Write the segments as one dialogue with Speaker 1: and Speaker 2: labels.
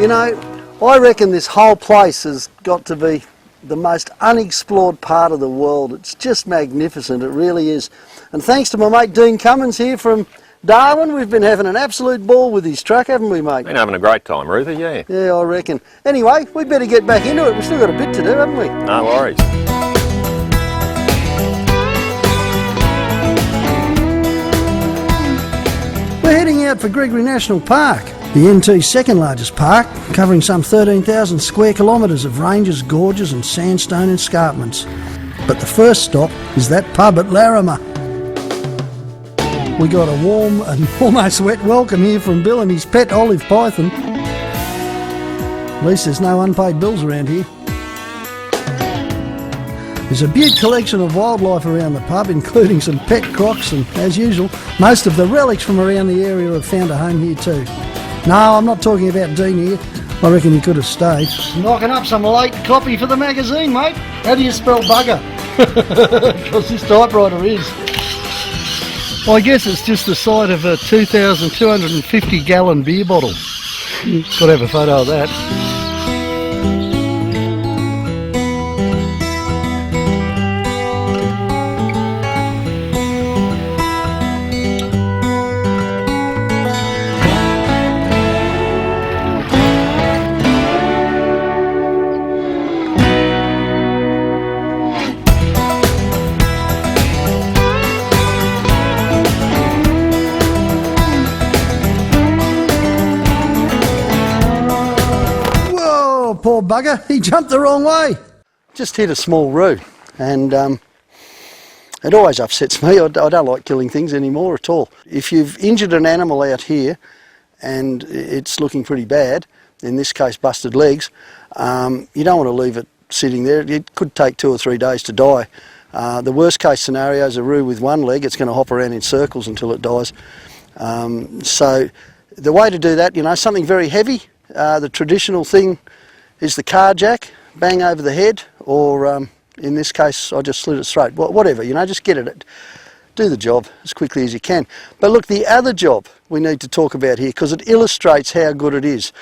Speaker 1: You know, I reckon this whole place has got to be the most unexplored part of the world. It's just magnificent, it really is. And thanks to my mate Dean Cummins here from Darwin, we've been having an absolute ball with his truck, haven't we, mate?
Speaker 2: Been having a great time, Roothy, yeah.
Speaker 1: Yeah, I reckon. Anyway, we better get back into it. We've still got a bit to do, haven't we?
Speaker 2: No worries.
Speaker 1: We're heading out for Gregory National Park, the NT's second largest park, covering some 13,000 square kilometres of ranges, gorges and sandstone escarpments. But the first stop is that pub at Laramah. We got a warm and almost wet welcome here from Bill and his pet olive python. At least there's no unpaid bills around here. There's a beaut collection of wildlife around the pub, including some pet crocs, and as usual, most of the relics from around the area have found a home here too. No, I'm not talking about Dean here. I reckon he could have stayed. Knocking up some late copy for the magazine, mate. How do you spell bugger? Because this typewriter is. Well, I guess it's just the size of a 2,250 gallon beer bottle. Got to have a photo of that. Poor bugger, he jumped the wrong way. Just hit a small root, and it always upsets me. I don't like killing things anymore at all. If you've injured an animal out here and it's looking pretty bad, in this case busted legs, you don't want to leave it sitting there. It could take 2 or 3 days to die. The worst case scenario is a roo with one leg. It's going to hop around in circles until it dies. So the way to do that, you know, something very heavy, the traditional thing is the car jack, bang over the head, or in this case I just slit its throat. Whatever, you know, just get it, do the job as quickly as you can. But look, the other job we need to talk about here, because it illustrates how good it is.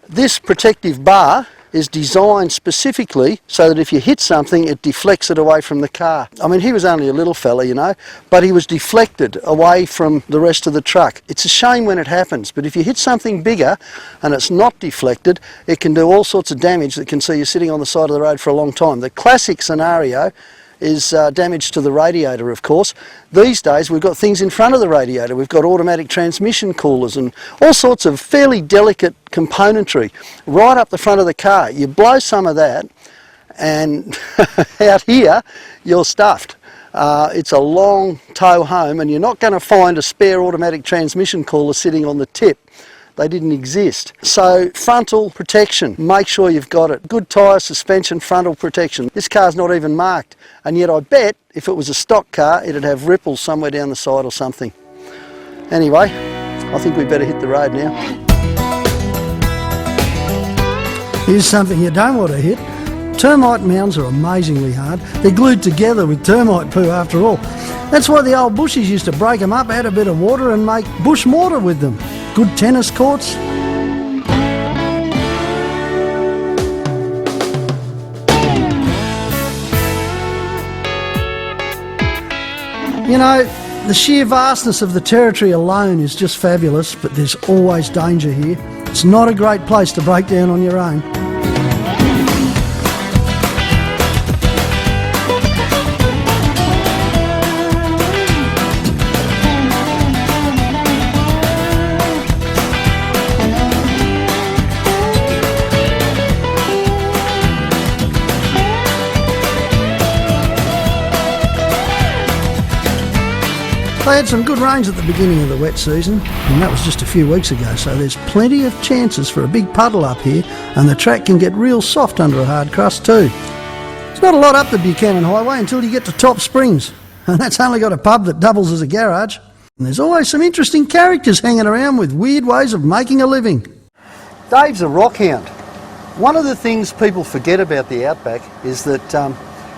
Speaker 1: This protective bar is designed specifically so that if you hit something, it deflects it away from the car. I mean, he was only a little fella, you know, but he was deflected away from the rest of the truck. It's a shame when it happens, but if you hit something bigger and it's not deflected, it can do all sorts of damage that can see you sitting on the side of the road for a long time. The classic scenario is damage to the radiator, of course. These days we've got things in front of the radiator. We've got automatic transmission coolers and all sorts of fairly delicate componentry right up the front of the car. You blow some of that and out here you're stuffed. It's a long tow home, and you're not going to find a spare automatic transmission cooler sitting on the tip. They didn't exist. So frontal protection, make sure you've got it. Good tyre, suspension, frontal protection. This car's not even marked, and yet I bet if it was a stock car it'd have ripples somewhere down the side or something. Anyway, I think we better hit the road now. Here's something you don't want to hit. Termite mounds are amazingly hard. They're glued together with termite poo after all. That's why the old bushies used to break them up, add a bit of water and make bush mortar with them. Good tennis courts. You know, the sheer vastness of the territory alone is just fabulous, but there's always danger here. It's not a great place to break down on your own. They had some good rains at the beginning of the wet season, and that was just a few weeks ago, so there's plenty of chances for a big puddle up here, and the track can get real soft under a hard crust too. It's not a lot up the Buchanan Highway until you get to Top Springs, and that's only got a pub that doubles as a garage. And there's always some interesting characters hanging around with weird ways of making a living. Dave's a rockhound. One of the things people forget about the Outback is that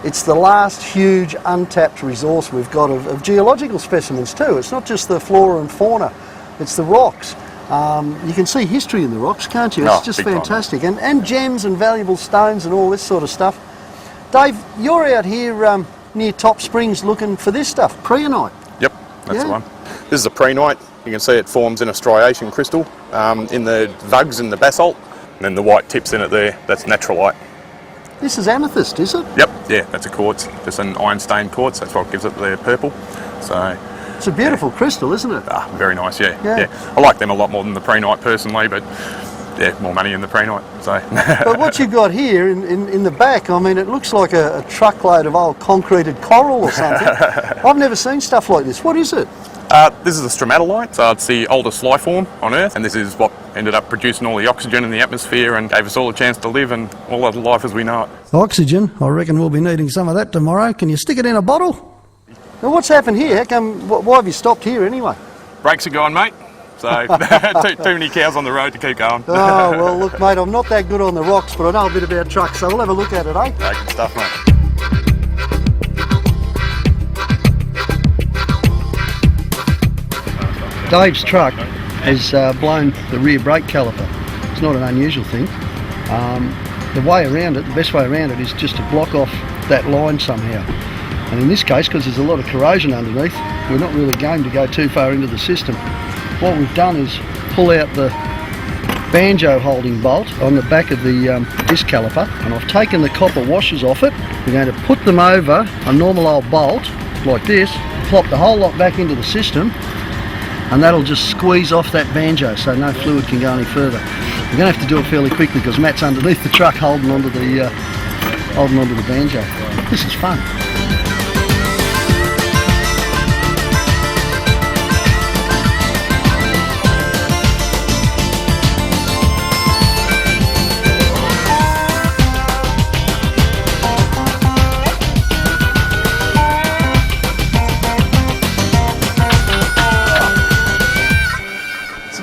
Speaker 1: it's the last huge untapped resource we've got of geological specimens too. It's not just the flora and fauna, it's the rocks. You can see history in the rocks, can't you?
Speaker 2: Oh,
Speaker 1: It's just
Speaker 2: big time.
Speaker 1: fantastic. And gems and valuable stones and all this sort of stuff. Dave, you're out here near Top Springs looking for this stuff, preonite.
Speaker 2: Yep, that's
Speaker 1: Yeah.
Speaker 2: the one. This is a preonite. You can see it forms in a striation crystal in the vugs in the basalt. And then the white tips in it there, that's naturalite.
Speaker 1: This is amethyst, is it?
Speaker 2: Yep, yeah, that's a quartz. Just an iron stained quartz. That's what gives it the purple. So,
Speaker 1: It's a beautiful crystal, isn't it?
Speaker 2: very nice, yeah.
Speaker 1: Yeah.
Speaker 2: I like them a lot more than the preonite personally, but yeah, more money in the preonite. So.
Speaker 1: But what you've got here in the back, I mean, it looks like a truckload of old concreted coral or something. I've never seen stuff like this. What is it?
Speaker 2: This is a stromatolite, so it's the oldest life form on Earth, and this is what ended up producing all the oxygen in the atmosphere and gave us all a chance to live and all of life as we know it.
Speaker 1: Oxygen. I reckon we'll be needing some of that tomorrow. Can you stick it in a bottle? Now, what's happened here? How come? Why have you stopped here anyway?
Speaker 2: Brakes are gone, mate. So too many cows on the road to keep going.
Speaker 1: Oh, well, look, mate, I'm not that good on the rocks, but I know a bit about trucks, so we'll have a look at it, eh?
Speaker 2: Good stuff, mate.
Speaker 1: Dave's truck has blown the rear brake caliper. It's not an unusual thing. The way around it, the best way around it is just to block off that line somehow. And in this case, because there's a lot of corrosion underneath, we're not really game to go too far into the system. What we've done is pull out the banjo holding bolt on the back of the disc caliper, and I've taken the copper washers off it. We're going to put them over a normal old bolt like this, plop the whole lot back into the system, and that'll just squeeze off that banjo so no fluid can go any further. We're going to have to do it fairly quickly because Matt's underneath the truck holding onto the banjo. This is fun.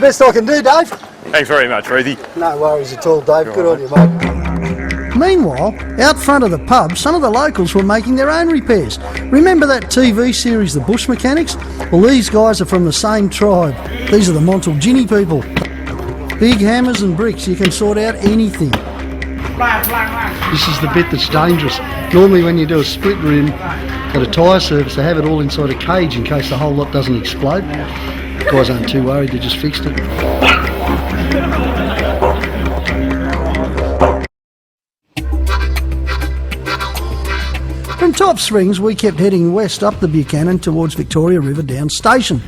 Speaker 1: Best I can do, Dave.
Speaker 2: Thanks very much, Roothy.
Speaker 1: No worries at all, Dave. Good on you, mate. Meanwhile, out front of the pub, some of the locals were making their own repairs. Remember that TV series, The Bush Mechanics? Well, these guys are from the same tribe. These are the Montalgini people. Big hammers and bricks, you can sort out anything. This is the bit that's dangerous. Normally when you do a split rim at a tyre service, they have it all inside a cage in case the whole lot doesn't explode. The guys aren't too worried, they just fixed it. From Top Springs, we kept heading west up the Buchanan towards Victoria River Down Station.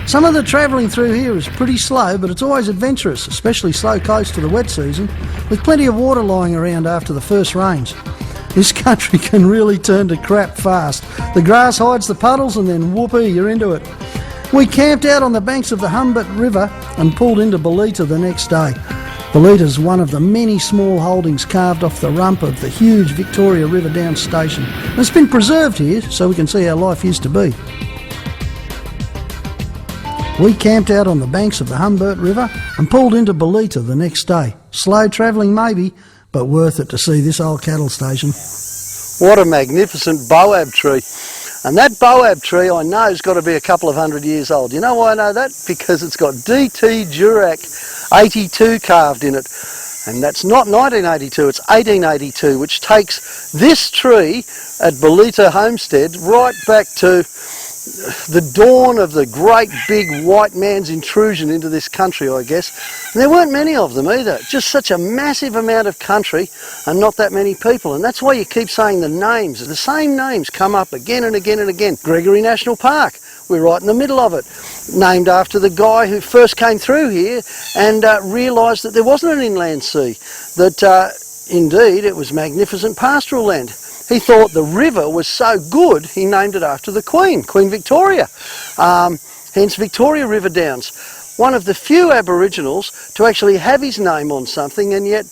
Speaker 1: Some of the travelling through here is pretty slow, but it's always adventurous, especially slow close to the wet season, with plenty of water lying around after the first rains. This country can really turn to crap fast. The grass hides the puddles and then whoopee, you're into it. We camped out on the banks of the Humbert River and pulled into Bita the next day. Bita's one of the many small holdings carved off the rump of the huge Victoria River Down Station. And it's been preserved here so we can see how life used to be. We camped out on the banks of the Humbert River and pulled into Bita the next day. Slow travelling maybe, but worth it to see this old cattle station. What a magnificent boab tree. And that boab tree I know has got to be a couple of 100 years old. You know why I know that? Because it's got DT Durack 82 carved in it. And that's not 1982, it's 1882, which takes this tree at Bita Homestead right back to the dawn of the great big white man's intrusion into this country, I guess. And there weren't many of them either. Just such a massive amount of country and not that many people. And that's why you keep saying the names. The same names come up again and again and again. Gregory National Park, we're right in the middle of it. Named after the guy who first came through here and realised that there wasn't an inland sea. That indeed it was magnificent pastoral land. He thought the river was so good, he named it after the Queen, Queen Victoria. Hence Victoria River Downs. One of the few Aboriginals to actually have his name on something, and yet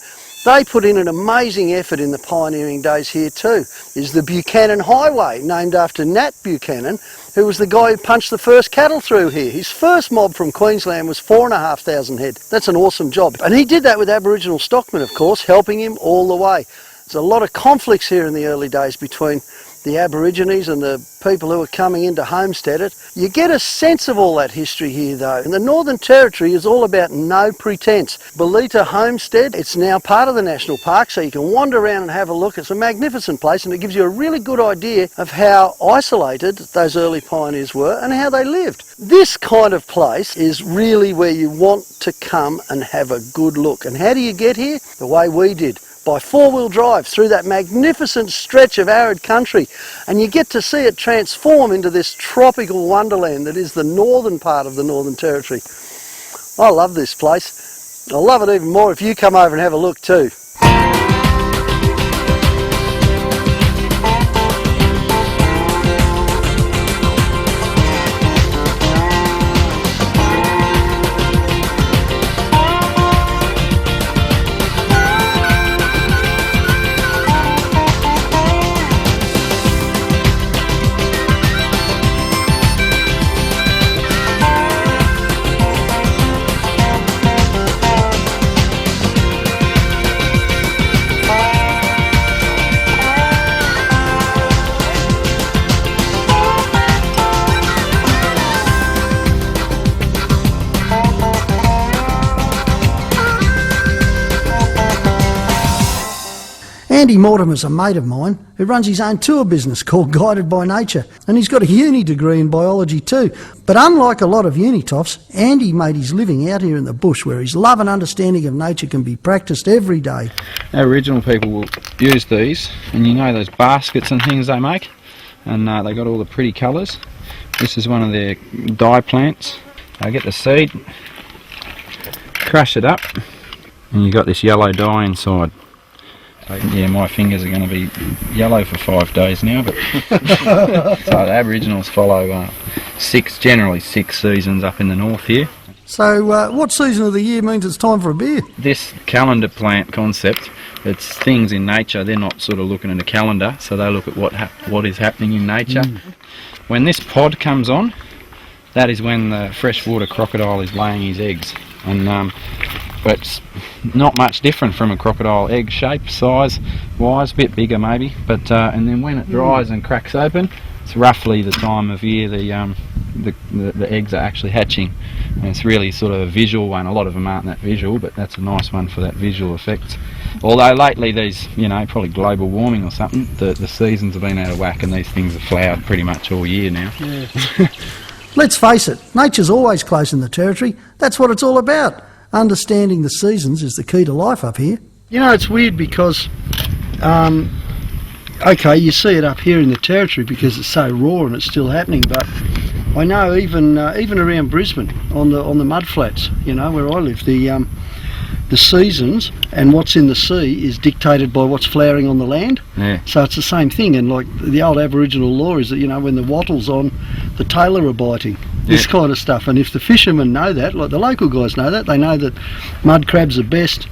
Speaker 1: they put in an amazing effort in the pioneering days here too. Is the Buchanan Highway, named after Nat Buchanan, who was the guy who punched the first cattle through here. His first mob from Queensland was 4,500 head. That's an awesome job. And he did that with Aboriginal stockmen, of course, helping him all the way. There's a lot of conflicts here in the early days between the Aborigines and the people who are coming in to homestead it. You get a sense of all that history here though. And the Northern Territory is all about no pretense. Bita Homestead, it's now part of the National Park, so you can wander around and have a look. It's a magnificent place and it gives you a really good idea of how isolated those early pioneers were and how they lived. This kind of place is really where you want to come and have a good look. And how do you get here? The way we did. By four-wheel drive through that magnificent stretch of arid country, and you get to see it transform into this tropical wonderland that is the northern part of the Northern Territory. I love this place. I'll love it even more if you come over and have a look too. Andy Mortimer's a mate of mine who runs his own tour business called Guided by Nature, and he's got a uni degree in biology too. But unlike a lot of uni-toffs, Andy made his living out here in the bush where his love and understanding of nature can be practised every day.
Speaker 3: Aboriginal people will use these, and you know those baskets and things they make, and they got all the pretty colours. This is one of their dye plants. They get the seed, crush it up, and you got this yellow dye inside. Yeah, my fingers are going to be yellow for 5 days now, but so the Aboriginals follow generally six seasons up in the north here.
Speaker 1: So what season of the year means it's time for a beer?
Speaker 3: This calendar plant concept, it's things in nature. They're not sort of looking at a calendar, so they look at what is happening in nature. When this pod comes on, that is when the freshwater crocodile is laying his eggs, and but it's not much different from a crocodile egg shape, size wise, a bit bigger maybe, but and then when it dries and cracks open, it's roughly the time of year the eggs are actually hatching, and it's really sort of a visual one. A lot of them aren't that visual, but that's a nice one for that visual effect. Although lately these, probably global warming or something, the seasons have been out of whack and these things have flowered pretty much all year now.
Speaker 1: Yeah. Let's face it, nature's always close in the Territory. That's what it's all about. Understanding the seasons is the key to life up here. It's weird because, okay, you see it up here in the Territory because it's so raw and it's still happening, but I know even around Brisbane on the mud flats, where I live, the seasons and what's in the sea is dictated by what's flowering on the land.
Speaker 3: Yeah.
Speaker 1: So it's the same thing, and like the old Aboriginal law is that when the wattle's on, the tailor are biting. This kind of stuff, and if the fishermen know that, like the local guys know that, they know that mud crabs are best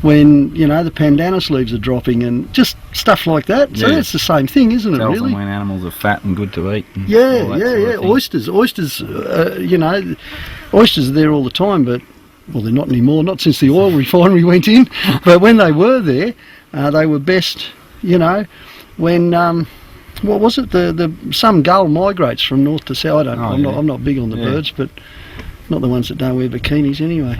Speaker 1: when the pandanus leaves are dropping and just stuff like that. So that's the same thing, isn't it?
Speaker 3: Tells
Speaker 1: really?
Speaker 3: them when animals are fat and good to eat.
Speaker 1: Yeah. Oysters, oysters are there all the time, but well, they're not anymore. Not since the oil refinery went in, but when they were there, they were best. When what was it? Some gull migrates from north to south. I'm not big on the birds, but not the ones that don't wear bikinis anyway.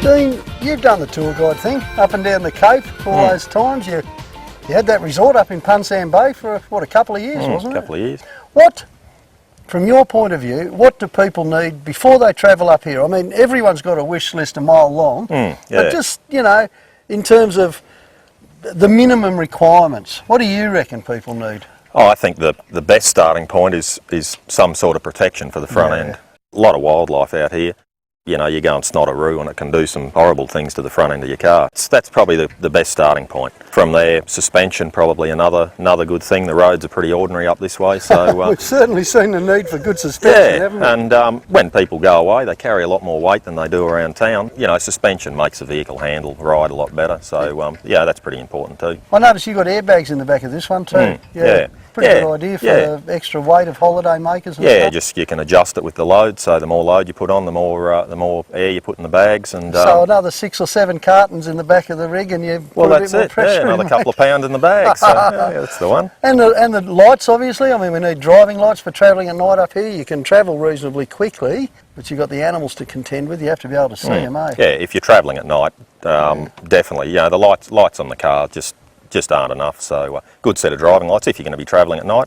Speaker 1: Dean, you've done the tour guide thing up and down the Cape all those times. You had that resort up in Punsam Bay for a couple of years, wasn't it?
Speaker 4: A couple of years.
Speaker 1: What, from your point of view, what do people need before they travel up here? I mean, everyone's got a wish list a mile long, but just, in terms of the minimum requirements, what do you reckon people need?
Speaker 4: Oh, I think the best starting point is some sort of protection for the front end. A lot of wildlife out here. You go and snot a roo and it can do some horrible things to the front end of your car. That's probably the best starting point. From there, suspension probably another good thing. The roads are pretty ordinary up this way, so
Speaker 1: we've certainly seen the need for good suspension, haven't we?
Speaker 4: And when people go away, they carry a lot more weight than they do around town. Suspension makes the vehicle ride a lot better. So that's pretty important too.
Speaker 1: I noticed you got airbags in the back of this one too.
Speaker 4: Yeah.
Speaker 1: Pretty good idea for the extra weight of holiday makers and stuff.
Speaker 4: Just you can adjust it with the load, so the more load you put on, the more air you put in the bags. And
Speaker 1: so another 6 or 7 cartons in the back of the rig and you put a bit more pressure in,
Speaker 4: another couple of pounds in the bag, so that's the one.
Speaker 1: And the lights, obviously. I mean, we need driving lights for travelling at night up here. You can travel reasonably quickly, but you've got the animals to contend with. You have to be able to see them, eh?
Speaker 4: Yeah, if you're travelling at night, definitely. You know, the lights on the car just aren't enough. So good set of driving lights if you're going to be travelling at night.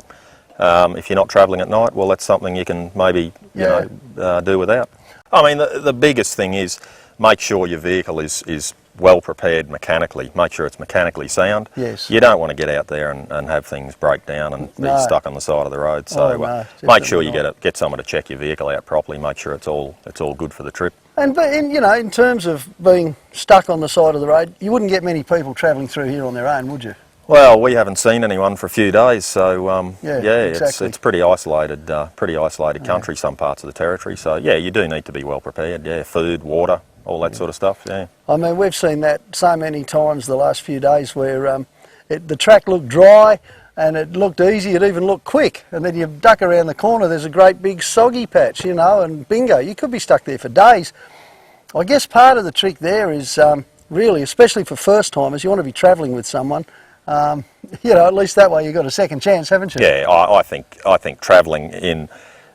Speaker 4: If you're not travelling at night, well, that's something you can maybe do without. I mean, the biggest thing is make sure your vehicle is well prepared mechanically. Make sure it's mechanically sound.
Speaker 1: Yes.
Speaker 4: You don't want to get out there and have things break down and be stuck on the side of the road. So make sure you get someone to check your vehicle out properly. Make sure it's all good for the trip.
Speaker 1: And in terms of being stuck on the side of the road, you wouldn't get many people travelling through here on their own, would you?
Speaker 4: Well, we haven't seen anyone for a few days, so
Speaker 1: exactly.
Speaker 4: it's pretty isolated country, some parts of the territory. So you do need to be well prepared. Yeah, food, water, all that sort of stuff. Yeah.
Speaker 1: I mean, we've seen that so many times the last few days where the track looked dry and it looked easy, it even looked quick, and then you duck around the corner, there's a great big soggy patch, and bingo, you could be stuck there for days. I guess part of the trick there is really, especially for first timers, you want to be travelling with someone. At least that way you've got a second chance, haven't you?
Speaker 4: Yeah, I think travelling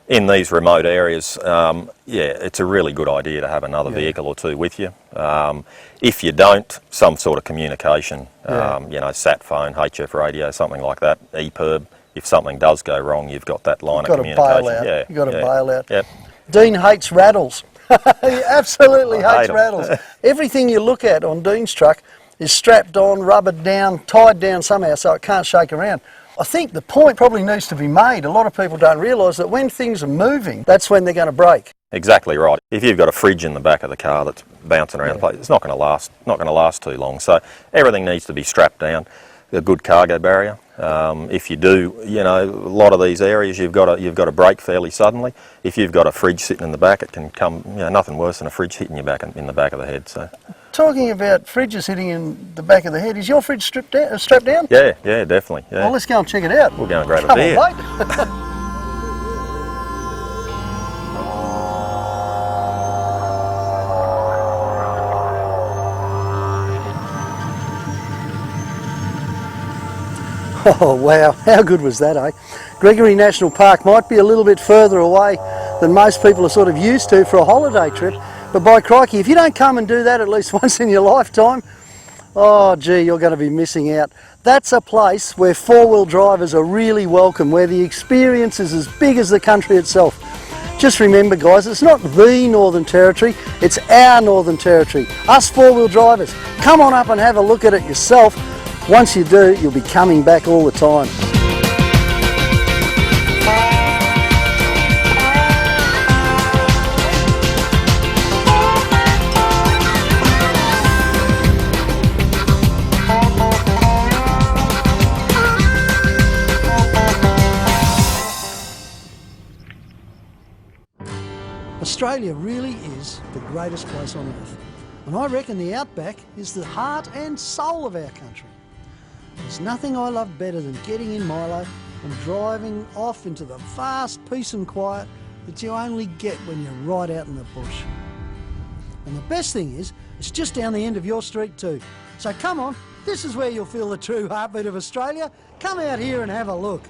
Speaker 4: in these remote areas, it's a really good idea to have another vehicle or two with you. If you don't, some sort of communication, sat phone, HF radio, something like that, EPIRB. If something does go wrong, you've got that line of communication.
Speaker 1: You've got to bail out.
Speaker 4: Yep.
Speaker 1: Dean hates rattles. He absolutely hates rattles. Everything you look at on Dean's truck is strapped on, rubbered down, tied down somehow so it can't shake around. I think the point probably needs to be made. A lot of people don't realise that when things are moving, that's when they're going to break.
Speaker 4: Exactly right. If you've got a fridge in the back of the car that's bouncing around the place, it's not going to last too long. So everything needs to be strapped down. A good cargo barrier. If you do, a lot of these areas you've got to brake fairly suddenly. If you've got a fridge sitting in the back, it can come. Nothing worse than a fridge hitting you in the back of the head. So.
Speaker 1: Talking about fridges hitting in the back of the head, is your fridge strapped down?
Speaker 4: Yeah, definitely. Yeah.
Speaker 1: Well, let's go and check it out.
Speaker 4: We'll go and grab a beer.
Speaker 1: Come on, mate. Oh wow, how good was that, eh? Gregory National Park might be a little bit further away than most people are sort of used to for a holiday trip, but by crikey, if you don't come and do that at least once in your lifetime, oh gee, you're going to be missing out. That's a place where four-wheel drivers are really welcome, where the experience is as big as the country itself. Just remember guys, it's not the Northern Territory, it's our Northern Territory. Us four-wheel drivers, come on up and have a look at it yourself. Once you do, you'll be coming back all the time. Australia really is the greatest place on earth. And I reckon the outback is the heart and soul of our country. There's nothing I love better than getting in Milo and driving off into the vast peace and quiet that you only get when you're right out in the bush. And the best thing is, it's just down the end of your street too. So come on, this is where you'll feel the true heartbeat of Australia. Come out here and have a look.